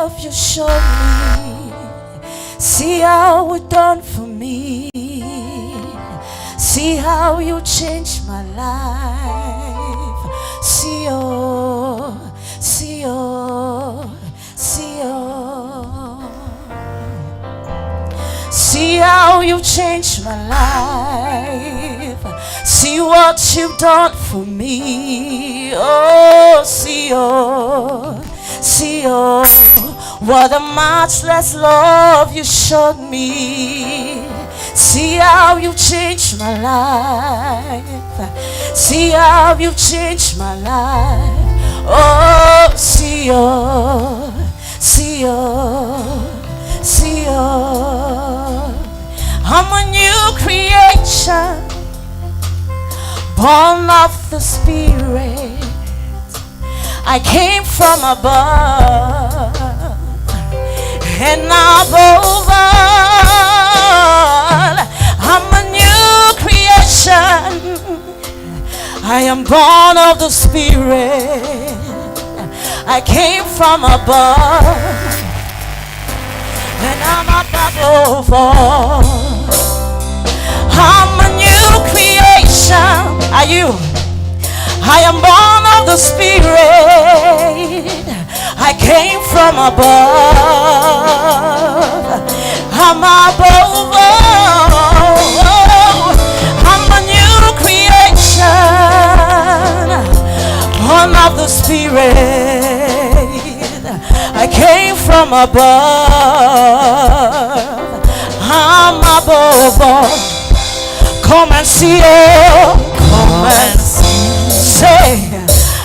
love you showed me. See how it done for me. See how you changed my life. See oh, see oh, see oh. See how you changed my life. See what you've done for me. Oh, see oh, see oh. What a matchless love you showed me. See how you changed my life. See how you changed my life. Oh, see oh, see oh, see oh. I'm a new creation, born of the Spirit. I came from above, and above all, I'm a new creation. I am born of the Spirit. I came from above, and I'm above all. I'm a new creation. Are you? I am born of the Spirit. I came from above. I'm above all. I'm a new creation, born of the Spirit. I came from above. I'm above all. Come and see, oh, come and see. Say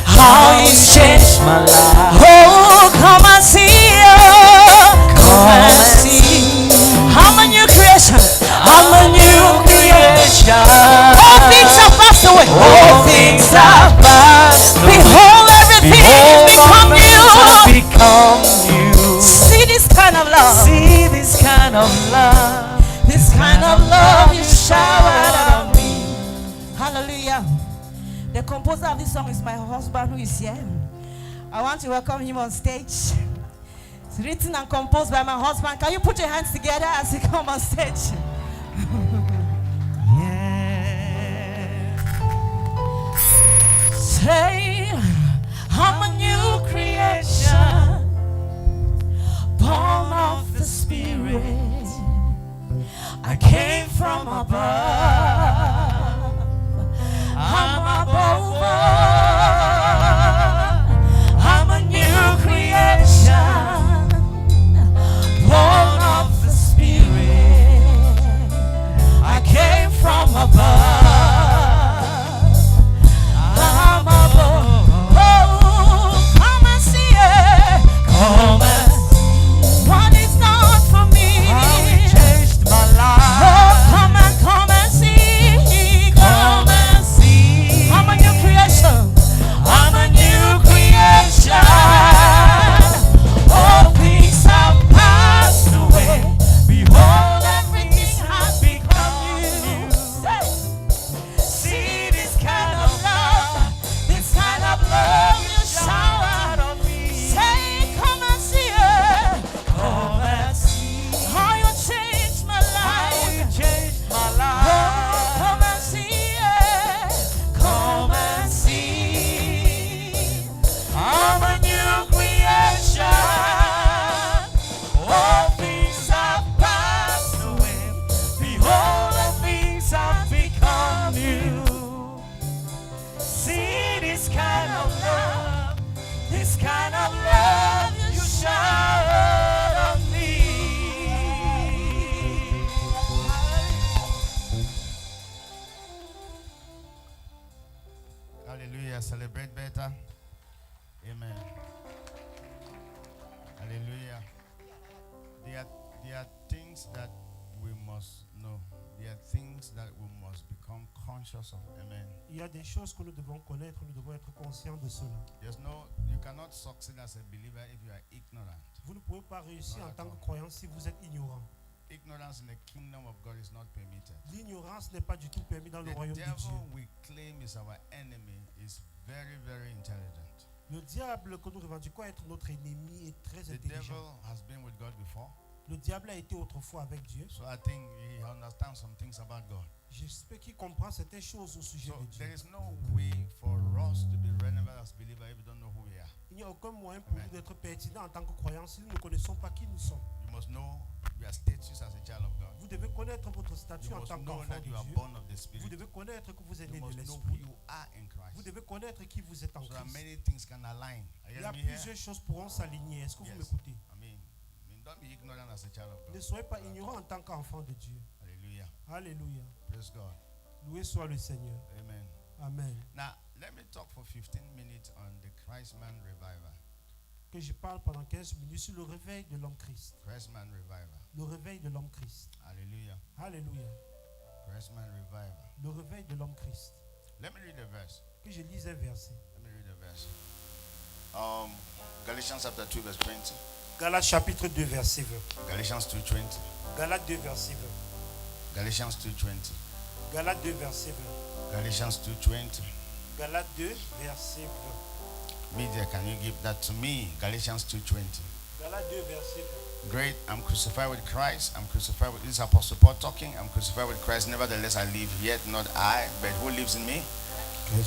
how He's changed my life. Oh, come and see, oh, come and see. I'm a new creation. I'm a new creation. All things are passed away. All things are passed away. Behold, everything become new. Become new. See this kind of love. See this kind of love. This kind of love you showered on me. Hallelujah. The composer of this song is my husband who is here. I want to welcome him on stage. It's written and composed by my husband. Can you put your hands together as he comes on stage? Yeah. Say, I'm a new creation, born of the Spirit. I came from above. I'm above all. I'm a new creation, born of the Spirit. I came from above. I'm above. Oh, come and see it. Come and see what is done for me. How He changed my life. Oh, come and see. Come and see. I'm a new creation. I'm a new creation. All things have passed away. Behold, everything has become new. See this kind of love. This kind of love you showered on me. Say, come and see it. Come and see how you changed my life. How you changed my life. Oh, come and see it. Come and see. I'm a new creation. All things have passed away. Behold, all things have become new. See this kind of love. This kind of love you showered on me. Hallelujah. Celebrate better. Amen. Hallelujah. There are things that we must know. There are things that we must become conscious of. Amen. Il y a des choses que nous devons connaître, nous devons être conscients de cela. You cannot succeed as a believer if you are ignorant. Vous ne pouvez pas réussir en tant que croyant si vous êtes ignorant. Ignorance in the kingdom of God is not permitted. L'ignorance n'est pas du tout permis dans le royaume de Dieu. The devil we claim is our enemy is very, very intelligent. Le diable que nous revendiquons être notre ennemi est très The intelligent. devil has been with God before. Le diable a été autrefois avec Dieu. So I think he understands some things about God. J'espère qu'il comprend certaines choses au sujet So de Dieu. there is no way for us to be relevant as believers if we don't know who we are. Il n'y a aucun moyen pour nous d'être pertinents en tant que croyants si nous ne connaissons pas qui nous sommes. You must know your status as a child of God. Vous devez connaître votre statut You en must tant know qu'enfant that de you are Dieu. born of the Vous Spirit. devez connaître que vous êtes né You de must know who l'Esprit. you are in Vous Christ. devez connaître qui vous êtes en So that Christ. many things can align. Are you Il y a hearing me here? plusieurs choses pourront s'aligner. Est-ce que vous Yes. m'écoutez? I mean, don't be ignorant as a child of Ne God. soyez pas ignorants en tant qu'enfant de Dieu. Hallelujah. Alléluia. Praise God. Loué soit le Seigneur. Amen. Amen. Now, let me talk for 15 minutes on the Christman revival. Que je parle pendant 15 minutes sur le réveil de l'homme Christ. Christman revival. Le réveil de l'homme Christ. Hallelujah. Alléluia. Christman revival. Le réveil de l'homme Christ. Let me read the verse. Que je lise un verset. Let me read the verse. Galatians chapter 2 verse 20. Galates chapitre 2 verset 20. Galatians 2:20. Galates 2 verset 20. Galatians 2:20. Galates 2 verset 20. Galatians 2:20. Galates 2 verset 20. Media, can you give that to me? Galatians 2:20. Galates 2 verset 20. Great, I'm crucified with Christ. I'm crucified with, this is Apostle Paul talking. I'm crucified with Christ. Nevertheless, I live, yet not I, but who lives in me?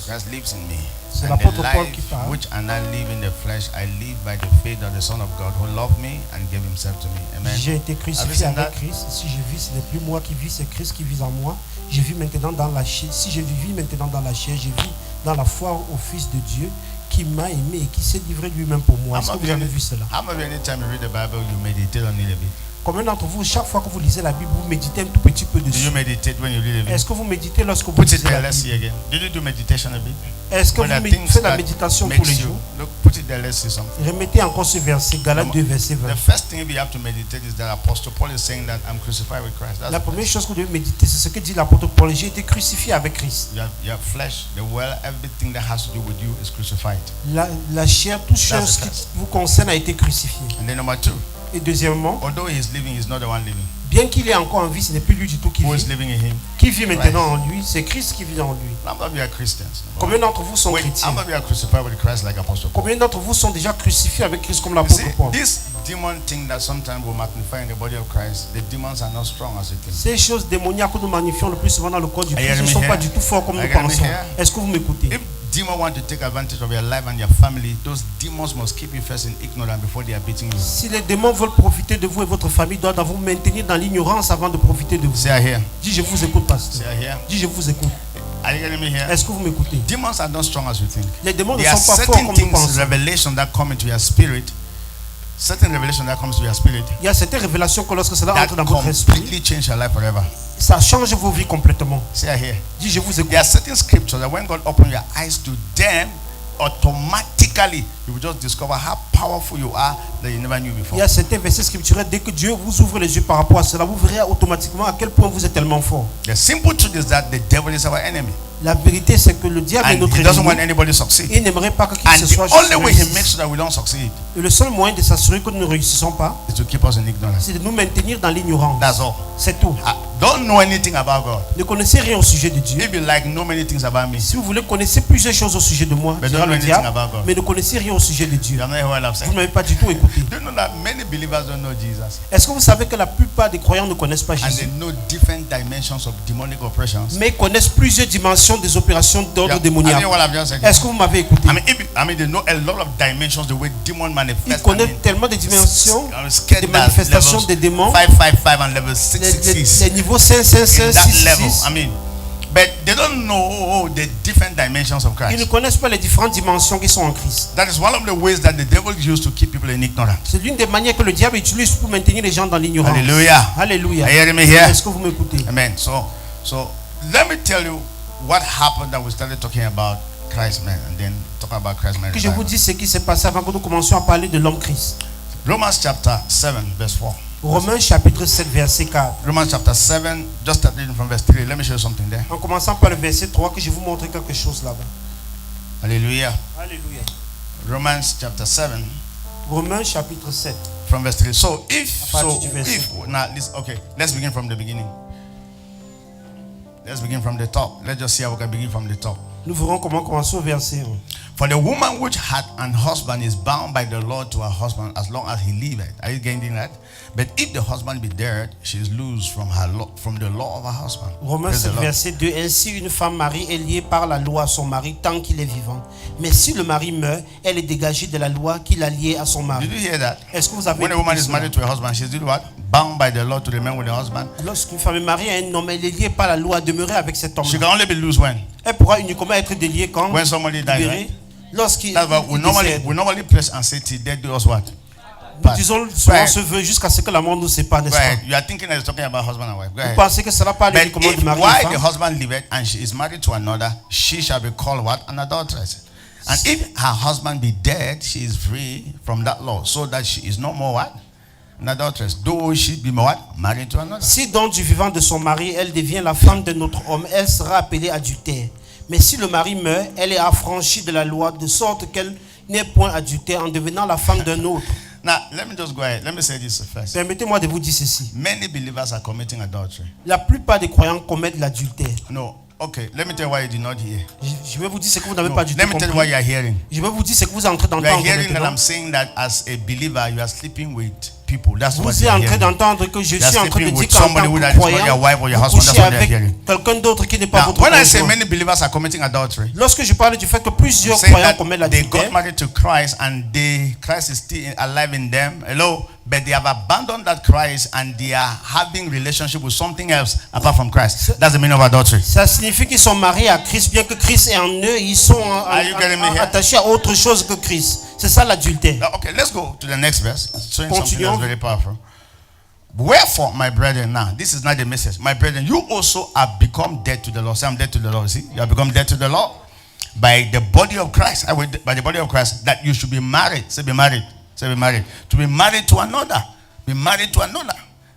Christ lives in me. C'est And l'apôtre the Paul qui life parle. which I now live in the flesh, I live by the faith of the Son of God who loved me and gave himself to me. Amen. J'ai été Have you crucifié seen avec that? Christ. Si je vis, ce n'est plus moi qui vis, c'est Christ qui vit en moi. Je vis maintenant dans la chair. Si je vis maintenant dans la chair, je vis dans la foi au Fils de Dieu qui m'a aimé et qui s'est livré lui-même pour moi. Est-ce que vous avez vu cela? How many anytime you read the Bible, you meditate on it a bit? Combien d'entre vous, chaque fois que vous lisez la Bible, vous méditez un tout petit peu Do you dessus? meditate when you read a bit? Est-ce que vous méditez lorsque vous Put it lisez there, la let's see Bible? again. Did you do meditation a bit? Est-ce que When vous the things faites la that méditation tous makes les you, jours? look, put it there, let's see something. Remettez encore ce verset, Galates 2 verset 20. The first thing we have to meditate is that Apostle Paul is saying that I'm crucified with Christ. That's La the première first. chose que vous devez méditer, c'est ce que dit l'apôtre Paul. J'ai été crucifié avec Christ. Your flesh, the well, everything that has to do with you is crucified. La chair, toute chose That's the qui first. vous concerne a été crucifiée. And then number two, Et deuxièmement, although he is living, he's not the one living. bien qu'il est encore en vie, ce n'est plus lui du tout qui Who is vit. living in him? Qui vit maintenant en lui, c'est Christ qui vit en lui. Some of you are Christians. Combien d'entre vous sont Wait, chrétiens? some of you are crucified with Christ like Apostle Paul. Combien d'entre vous sont déjà crucifiés avec Christ comme You l'apôtre see, Paul? this demon thing that sometimes we magnify in the body of Christ, the demons are not strong as you think. Ces choses démoniaques que nous magnifions le plus souvent dans le corps du Are you Christ ne hearing sont me pas here? du tout forts comme Are nous you hearing me pensons. here? Est-ce que vous m'écoutez? If demons want to take advantage of your life and your family, those demons must keep you first in ignorance before they are beating you. Si les démons veulent profiter de vous et votre famille, doivent vous maintenir dans l'ignorance avant de profiter de vous. Say I hear. Dis, je vous écoute, pasteur. Say I hear. Dis, je vous écoute. Are you getting me here? Est-ce que vous m'écoutez? Demons are not strong as you think. Les démons ne There are sont pas forts certain comme nous things, pensons. revelation that come into your spirit, certain revelation that comes to your spirit Il y a certaines révélations que lorsque cela that entre dans votre esprit, completely change your life forever. ça change vos vies complètement. Say I hear. Dis, je vous écoute. There are certain scriptures that when God opens your eyes to them, automatically you will just discover how powerful you are that you never knew Il before. y a certains versets scripturels, dès que Dieu vous ouvre les yeux par rapport à cela, vous verrez automatiquement à quel point vous êtes tellement fort. The simple truth is that the devil is our enemy, La vérité, c'est que le diable est and notre he doesn't want ennemi. anybody to succeed. Il n'aimerait pas que qui que And ce the soit only way he réussisse. makes sure that we don't succeed Et le seul moyen de s'assurer que nous ne réussissons pas, is to keep us in ignorance. c'est de nous maintenir dans l'ignorance. That's all. C'est tout. Don't know anything about God. Ne connaissez rien au sujet de Dieu. If you like, know many things about me. Si vous voulez, connaissez plusieurs choses au sujet de moi, But dira don't know le anything diable, about God. mais ne connaissez rien au sujet de Dieu. You have not heard what I've Vous said. ne m'avez pas du tout écouté. Do you know that many believers don't know Jesus, Est-ce que vous savez que la plupart des croyants ne connaissent pas and Jésus, they know different dimensions of demonic operations? mais connaissent plusieurs dimensions des opérations d'ordre Yeah, I démoniaque? mean what I've just said. Est-ce que vous m'avez écouté? I mean, they know a lot of dimensions the way demon Ils manifest. connaissent tellement de dimensions, Scared des manifestations des démons, 555 and level les 666. niveaux 5, 5, 5, In that 6, level, 6. I mean, but they don't know the different dimensions of Ils ne Christ. connaissent pas les différentes dimensions qui sont en Christ. That is one of the ways that the devil used to keep people in ignorance. C'est l'une des manières que le diable utilise pour maintenir les gens dans l'ignorance. Hallelujah. Alléluia. Are you hearing me here? Est-ce que vous m'écoutez? Amen. So let me tell you what happened that we started talking about Christ man and then talk about Christ man. Que je vous dise ce qui s'est passé avant que nous commencions à parler de l'homme Christ. Romans chapter 7 verse 4. Romains chapitre 7 verset 4. Romans chapter 7, just starting from verse 3. Let me show you something there. En commençant par le verset 3, que je vous montre quelque chose là-bas. Hallelujah. Alléluia. Romans chapter 7 Romains chapitre 7. from verse 3. So partir du verset. now listen, okay, let's begin from the beginning. Let's begin from the top. Let's just see how we can begin from the top. Nous verrons comment commencer au verset 1. For the woman which had an husband is bound by the law to her husband as long as he liveth. Are you getting that? But if the husband be dead, she is loose from the law of her husband. Romains Praise 7, the Lord. verset 2. Ainsi, une femme mariée est liée par la loi à son mari tant qu'il est vivant. Mais si le mari meurt, elle est dégagée de la loi qui l'a liée à son mari. Did you hear that? Est-ce que vous avez When a woman écouté is cela? married to a husband, she's doing what? Bound by the law to remain with the husband. Lorsqu'une femme est mariée à un homme, elle est liée par la loi à demeurer avec cet homme. She can only be loose when? Elle pourra uniquement être déliée quand When somebody dies, libérée. right? Lorsqu'il That's why we décède. normally press and say, till death do us what? Nous disons souvent Right. ce vœu jusqu'à ce que la mort nous sépare, n'est-ce Go pas? ahead. You are thinking that it's talking about husband and wife. Go Vous ahead. pensez que cela parle But uniquement if du mari et while de the femme? husband liveth and she is married to another, she shall be called what? An adulteress. And if her husband be dead, she is free from that law, so that she is no more what? An adulteress. Though she be what? Married to another. Si donc du vivant de son mari, elle devient la femme d'un autre homme, elle sera appelée adultère. Mais si le mari meurt, elle est affranchie de la loi, de sorte qu'elle n'est point adultère en devenant la femme d'un autre. Now, let me just go ahead. Let me say this first. Permettez-moi de vous dire ceci. Many believers are committing adultery. La plupart des croyants commettent l'adultère. No. Okay, let me tell you why you did not hear. Je vais vous dire ce que vous n'avez No, pas du tout let me tell you compris. why you are hearing. Je vais vous dire ce que vous êtes en train You are d'entendre hearing that maintenant. I'm saying that as a believer, you are sleeping with people. That's what Vous you êtes are en train hearing. d'entendre que je You are suis en train de sleeping dire with qu'en somebody tant who que that is not croyant, your wife or your vous husband. That's couchez what they are avec hearing. quelqu'un d'autre qui n'est pas Now, votre when I say conjoint. many believers are committing adultery, Lorsque je parle du fait que plusieurs saying croyants that commettent they got l'adultère, married to Christ and Christ is still alive in them. Hello, but they have abandoned that Christ and they are having relationship with something else apart from Christ. That's the meaning of adultery. ça signifie qu'ils sont mariés à Christ, bien que Christ est en eux, ils sont Are you getting me here? attachés à autre chose que Christ. C'est ça l'adultère. Now, okay, let's go to the next verse. It's showing something Continuons. that's very powerful. Wherefore, my brethren, now this is not the message. My brethren, you also have become dead to the law. Say, I'm dead to the law. See, you have become dead to the law by the body of Christ. By the body of Christ, that you should be married. Say, be married. Say, be married. To be married to another. Be married to another.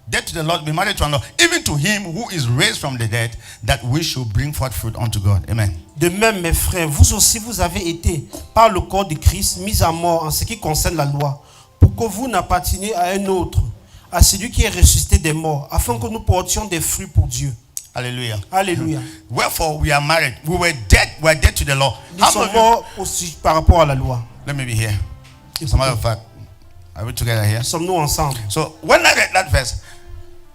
Dead to the Lord, be married to another. Even to him who is raised from the dead, that we should bring forth fruit unto God. Amen. De même, mes frères, vous aussi, vous avez été, par le corps de Christ, mis à mort en ce qui concerne la loi, pour que vous n'apparteniez à un autre, à celui qui est ressuscité des morts, afin que nous portions des fruits pour Dieu. Hallelujah. Alléluia. Wherefore we are married. We were dead to the law. Nous sommes morts aussi par rapport à la loi. Let me be here. As a matter of fact, are we together here? Sommes-nous ensemble? So when I read that verse,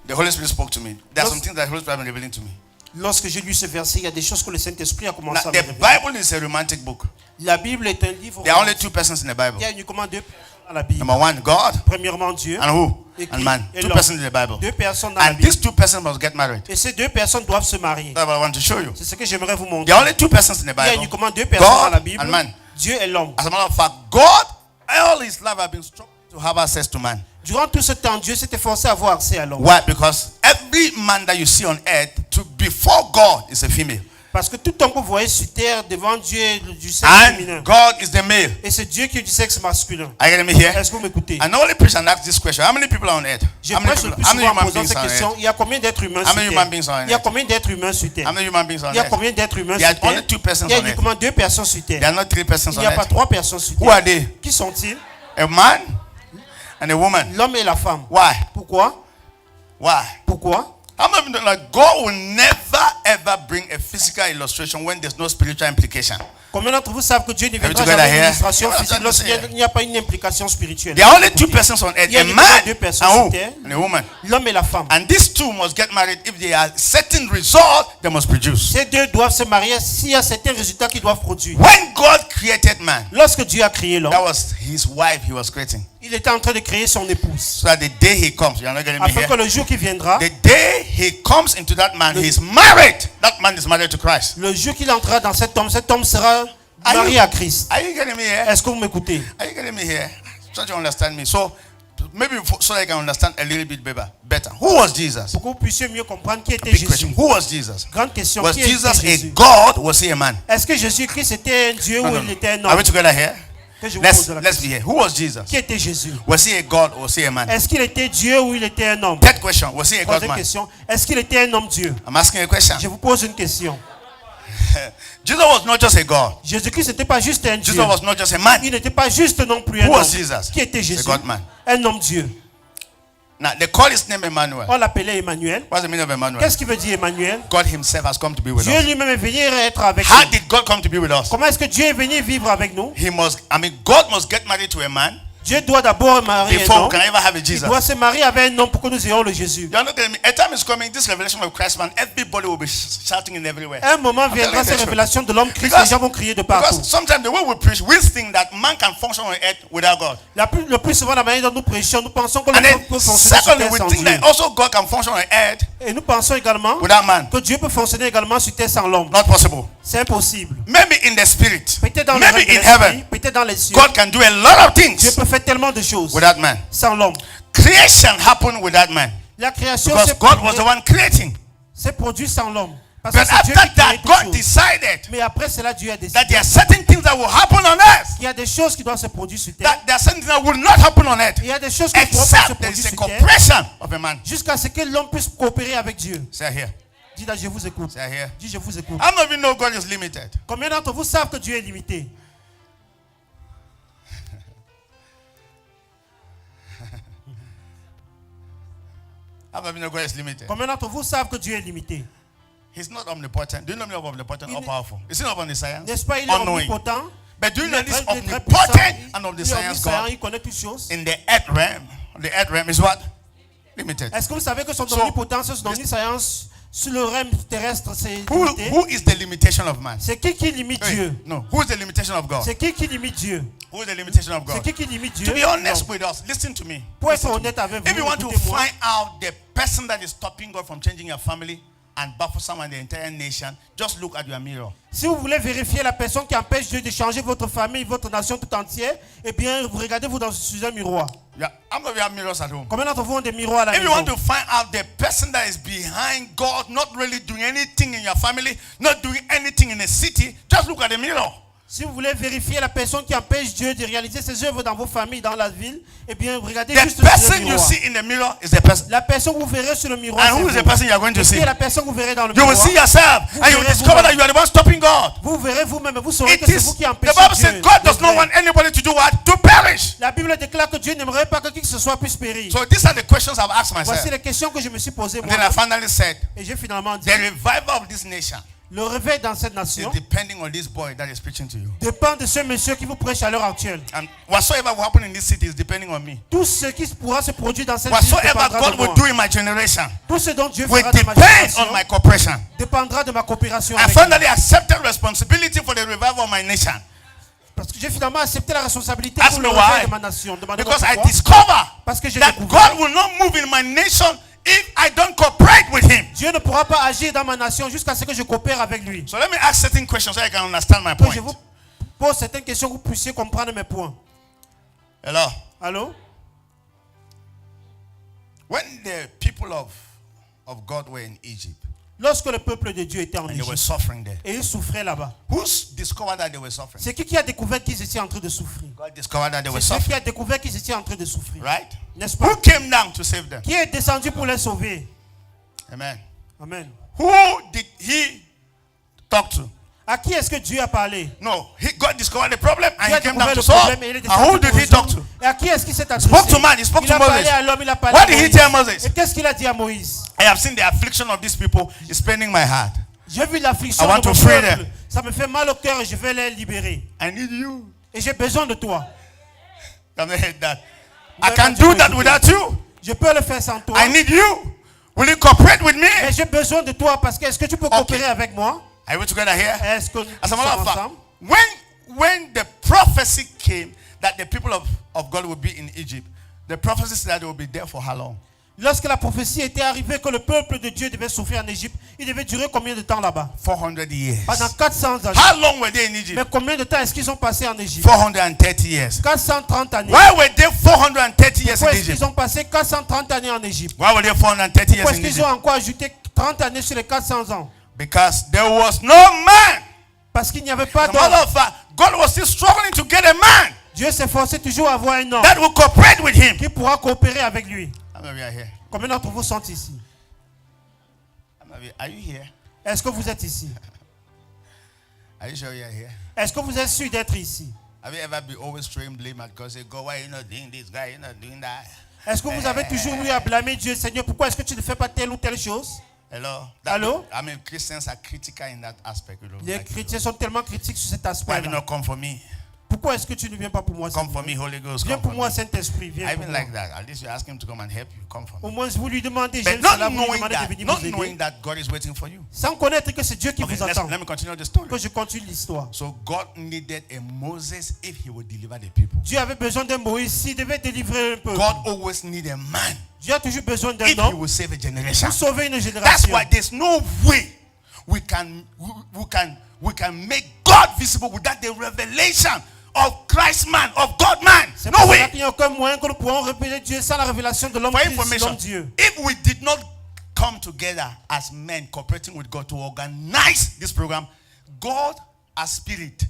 the Holy Spirit spoke to me. There are some things that the Holy Spirit has been revealing to me. Lorsque j'ai lu ce verset, il y a des choses que le Saint-Esprit a commencé Now, à me the révéler. Bible is a romantic book. La Bible est un livre. There are only two persons in the Bible. Il y a uniquement deux personnes dans la Bible. Number one, God, Premièrement, Dieu. and who? Et And man. et Two l'homme. persons in the Bible. Deux personnes dans la And Bible. these two persons must get married. Et ces deux personnes doivent se marier. That's what I want to show you. C'est ce que j'aimerais vous montrer. There are only two persons in the Il y a Bible. uniquement deux personnes dans la God Bible. and man. Dieu et l'homme. As a matter of fact, God, all his life, have been struggling to have access to man. Durant tout ce temps, Dieu s'est efforcé à avoir accès à l'homme. Why? Because every man that you see on earth, before God, is a female. Parce que tout homme que vous voyez sur terre devant Dieu est du sexe féminin. And God is the male. Et c'est Dieu qui est du sexe masculin. Are you getting me here? Est-ce que vous m'écoutez? I normally preach and ask this question. How many people are on earth? Je How many prêche le people? plus How many souvent en human posant beings cette are on question. earth? Il y a combien d'êtres humains How sur many terre? human beings are on Il y a earth? combien d'êtres humains sur terre? How many human beings are on Il y a earth? combien d'êtres humains There sur are only terre? two persons Il y a on earth. uniquement deux personnes sur There terre. are not three persons Il on n'y a pas earth. trois personnes sur Who are terre. they? Qui sont-ils? A man and a woman. L'homme et la femme. Why? Pourquoi? Why? Pourquoi? How many people know that God will never ever bring a physical illustration when there's no spiritual implication? Combien d'entre vous savent que Dieu ne viendra together jamais here? une illustration Yeah, physique I'm lorsqu'il saying. n'y a pas une implication spirituelle? There are only two persons on earth, Il y a a uniquement man deux personnes and sur who? terre. And a woman. L'homme et la femme. And these two must get married if they are certain result they must produce. Ces deux doivent se marier s'il y a certains résultats qu'ils doivent produire. When God created man, Lorsque Dieu a créé l'homme, that was his wife he was creating. il était en train de créer son épouse. So that the day he comes, you're not getting me Afin que here. le jour qui viendra, The day he comes into that man, he's married. That man is married to Christ. le jour qu'il entrera dans cet homme sera Are you- marié à Christ. Are you getting me here? Est-ce que vous m'écoutez? Are you getting me here? So you understand me. So maybe so that I can understand a little bit better. Who was Jesus? Pour que vous puissiez mieux comprendre qui était Big question. Jésus. Who was Jesus? Grande question. Was Qui était Jesus a Jésus? God? Was he a man? Est-ce que Jésus-Christ était un Dieu No, ou no, il no. était un Are homme? we together here? Que je vous pose la Let's be question. here. Who was Jesus? Qui était Jésus? Was he a God or was he a man? Est-ce qu'il était Dieu ou il était un homme? Third question. Was he a God Troisième man? question. Est-ce qu'il était un homme Dieu? I'm asking a question. Je vous pose une question. Jesus was not just a God. Jésus-Christ n'était pas juste un Dieu. Jesus was not just a man. Il n'était pas juste non plus un Who homme. was Jesus? Qui était He's a Jésus? God man. Un homme Dieu. Now they call his name Emmanuel. On l'appelait Emmanuel. What's the meaning of Emmanuel? Qu'est-ce qui veut dire Emmanuel? God himself has come to be with Dieu us. lui-même est venu être avec How nous. did God come to be with us? Comment est-ce que Dieu est venu vivre avec nous? God must get married to a man Dieu doit d'abord marier un before we homme. can ever have a Il Jesus. doit se marier avec un homme pour que nous ayons le Jésus. You are not telling me. A time is coming, this revelation of Christ, man, everybody will be shouting in everywhere. Un moment I'm viendra, telling cette you the révélation de l'homme Christ, Because- les gens vont crier de partout. Because sometimes the way we preach, we think that man can function on earth without God. Le plus souvent, la manière dont nous prêchons, nous pensons que And l'homme then, peut fonctionner sur secondly, terre we sans think Dieu. that also God can function on earth Et nous pensons également without man. que Dieu peut fonctionner également sur terre sans l'homme. Not possible. C'est impossible. Maybe in the spirit, Peut-être dans le maybe règne de in l'esprit, heaven, peut-être dans les cieux. God can do a lot of Dieu things peut faire tellement de choses without man. sans l'homme. Creation happened without man La création because God was the one creating. s'est produite sans l'homme. Parce But que c'est Dieu after qui crée that, toutes God choses. decided Mais après cela, Dieu a décidé that there are certain things that will happen on earth, qu'il y a des choses qui doivent se produire sur terre. that there are certain things that will not happen on earth, Il y a des choses qui ne pourront pas se except there produire is a sur terre cooperation of a man. jusqu'à ce que l'homme puisse coopérer avec Dieu. Say here. Dis là, je vous écoute. Say here. Dis, je vous écoute. How many of you know God is limited? Combien d'entre vous savent que Dieu est limité? How many of you know God is limited? Combien d'entre vous savent que Dieu est limité? He's not omnipotent. Do you know me of omnipotent or powerful? Is he not omniscient? N'est-ce pas, il est Unknowing. omnipotent. But do you Il know est this très puissant. omnipotent and Il est omniscient omniscient, God il connaît toutes choses. in the earth realm? The earth realm is what? Limited. Est-ce que vous savez que son So- omnipotence, son omniscience sur le règne terrestre, c'est Who limité? is the limitation of man? C'est qui limite Hey, Dieu? no. Who is the limitation of God? C'est qui limite Dieu? Who is the limitation of C'est God? qui limite Dieu? To be honest Non. with us, listen to me. Pour être honnête avec vous, If you want to écoutez-moi. find out the person that is stopping God from changing your family and baffle someone in the entire nation, just look at your mirror. Si vous voulez vérifier la personne qui empêche Dieu de changer votre famille, votre nation tout entière, eh bien, vous regardez-vous sous un miroir. Yeah, how many of you have mirrors at home? Combien d'entre vous ont des miroirs à la If you maison? want to find out the person that is behind God, not really doing anything in your family, not doing anything in the city, just look at the mirror. Si vous voulez vérifier la personne qui empêche Dieu de réaliser ses œuvres dans vos familles, dans la ville, eh bien, regardez The juste sur le person you miroir. see in the mirror is the person. La personne que vous verrez sur le miroir, And who is c'est the vous. person you are going to Qui see? est la personne que vous verrez dans le You will miroir? see yourself and you will discover that you are the one stopping God. Vous verrez vous-même, vous saurez It que c'est is, vous qui the empêchez Bible Dieu. says God does de not faire. want anybody to do what? To perish. La Bible déclare que Dieu n'aimerait pas que qui que ce soit puisse périr. So these are the questions I've asked myself. Voici les questions que je me suis posées And moi. then I finally said, Et j'ai finalement dit, the revival of this nation le réveil dans cette is nation depending on this boy that is preaching to you. dépend de ce monsieur qui vous prêche à l'heure actuelle. And whatsoever will happen in this city is depending on me. Tout ce qui pourra se produire dans cette ville Whatsoever dépendra God de will moi. do in my generation Tout ce dont Dieu will fera dans ma depend génération on my cooperation. dépendra de ma coopération I avec lui. finally accepted responsibility for the revival of my nation. Parce que j'ai finalement accepté la responsabilité Ask pour me le why. réveil de ma nation. Demandez-moi Because I pourquoi. discover Parce que j'ai that découvert. God will not move in my nation if I don't cooperate with Him. Dieu ne pourra pas agir dans ma nation jusqu'à ce que je coopère avec lui. So let me ask certain questions so I can understand my Que point. je vous pose certaines questions que vous puissiez comprendre mes points. Hello. Allô? When the people of God were in Egypt Lorsque le peuple de Dieu était en and they were Égypte suffering there, et ils souffraient là-bas, who's discovered that they were suffering? c'est qui a découvert qu'ils étaient en train de souffrir? God discovered that they were C'est celui qui suffering, a découvert qu'ils étaient en train de souffrir. right? N'est-ce pas? Who came down to save them? Qui est descendu pour les sauver? Amen. Amen. Who did He talk to? À qui est-ce que Dieu a parlé? No, God discovered the problem and Qui a He came down découvert to le solve. problème et il est And descendu who did pour He talk résoudre? to? Et à qui est-ce qu'il s'est adressé? Spoke to man, he spoke Il to a parlé Moses. à l'homme, il a parlé What à did he Moïse. tell Moses? Et qu'est-ce qu'il a dit à Moïse? I have seen the affliction of these people. It's paining my heart. J'ai vu l'affliction I want de mon to free peuple. them. Ça me fait mal au cœur et je vais les libérer. I need you. Et j'ai besoin de toi. I've not heard that. Vous I avez can pas do dit that que- without you. Je peux le faire sans toi. I need you. Will you cooperate with me? Mais j'ai besoin de toi parce que est-ce que tu peux coopérer avec moi? Are we together here? Est-ce que nous As a sommes matter of fact, ensemble? when the prophecy came that the people of God would be in Egypt, the prophecy said that they would be there for how long? Lorsque la prophétie était arrivée que le peuple de Dieu devait souffrir en Égypte, il devait durer combien de temps là-bas? 400 years. Pendant 400 ans. How long were they in Mais Egypt? combien de temps est-ce qu'ils ont passé en Égypte? 430 years. 430 années. Why were they 430 years Pourquoi in est-ce qu'ils Egypt? ont passé 430 années en Égypte? Why were they 430 Pourquoi years est-ce in qu'ils ont Egypt? encore ajouté 30 années sur les 400 ans? Because there was no man. Parce qu'il n'y avait pas As a matter d'homme. of fact, God was still struggling to get a man Dieu s'efforçait toujours à avoir un homme that will cooperate with him. qui pourra coopérer avec lui. How many of you are here? Combien d'entre vous sont ici? How many of you- Are you here? Est-ce que vous êtes ici? Are you sure you are here? Est-ce que vous êtes sûr d'être ici? Have you ever been always throwing blame at God? Say, God, why are you not doing this? Why are you not doing that? Est-ce que vous avez toujours eu à blâmer Dieu, Seigneur, pourquoi est-ce que tu ne fais pas telle ou telle chose? Hello? Allô? I mean, Christians are critical in that aspect. You know, Les chrétiens sont tellement critiques sur cet why have you aspect. not come for me? Pourquoi est-ce que tu ne viens pas pour moi, Come for Seigneur? me, Holy Ghost. Viens Come pour for moi, me. Saint-Esprit, I viens pour even moi. like that. At least you ask him to come and help you. Come for Au me. moins, vous lui demandez, But j'aime not cela, vous lui knowing demandez de that, venir not vous knowing aider. that God is waiting for you. Sans connaître que c'est Dieu qui Okay, vous attend. let me continue the story. Que je continue l'histoire. So God needed a Moses if he would deliver the people. Dieu avait besoin d'un Moïse s'il devait délivrer un peuple. God always needs a man Dieu a toujours besoin d'un if he homme will save a generation. pour sauver une That's génération. why there's no way we can make God visible without the revelation of Christ man, of God man. C'est No pour cela way. qu'il n'y a aucun moyen que nous pourrons repérer Dieu sans la révélation de l'homme For Christ, information, l'homme Dieu. if we did not come together as men cooperating with God to organize this program, God as spirit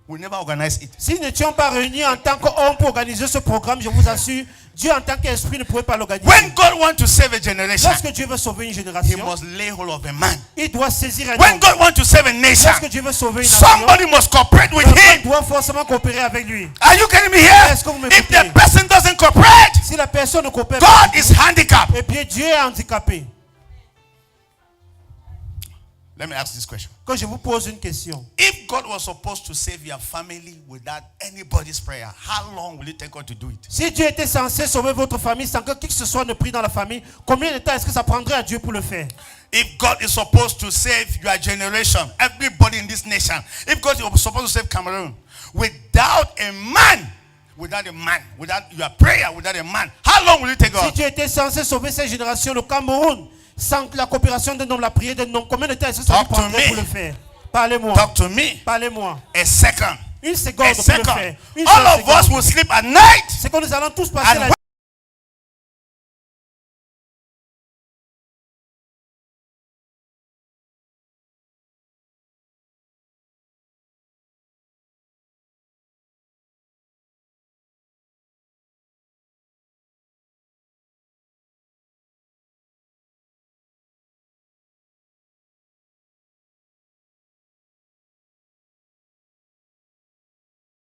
will never organize it. Si nous n'étions pas réunis en tant qu'hommes pour organiser ce programme, je vous assure, Dieu en tant qu'esprit ne pouvait pas l'organiser. When God wants to save a generation, Lorsque Dieu veut sauver une he génération, must lay hold of a man. il doit saisir un When homme. God wants to save a nation, Lorsque Dieu veut sauver une nation, somebody must cooperate with quelqu'un him. doit forcément coopérer avec lui. Are you getting me here? Est-ce que vous If m'écoutez? the person doesn't cooperate, Si la personne ne coopère God pas, is handicapped. eh bien Dieu est handicapé. Let me ask this question. Quand je vous pose une question, If God was supposed to save your family without anybody's prayer, how long will it take God to do it? si Dieu était censé sauver votre famille sans que qui que ce soit ne prie dans la famille, combien de temps est-ce que ça prendrait à Dieu pour le faire? If God is supposed to save your generation, everybody in this nation, if God is supposed to save Cameroon without a man, without your prayer, without a man, how long will it take Si God? Dieu était censé sauver cette génération, le Cameroun, sans la coopération d'un homme, la prière d'un homme, combien de temps est-ce que ça Talk vous to prendrait me. pour le faire? Parlez-moi. Talk to me. Parlez-moi. A second. Une seconde A pour le second. faire. Une All seule of us seconde. will sleep at night C'est que nous allons tous passer and la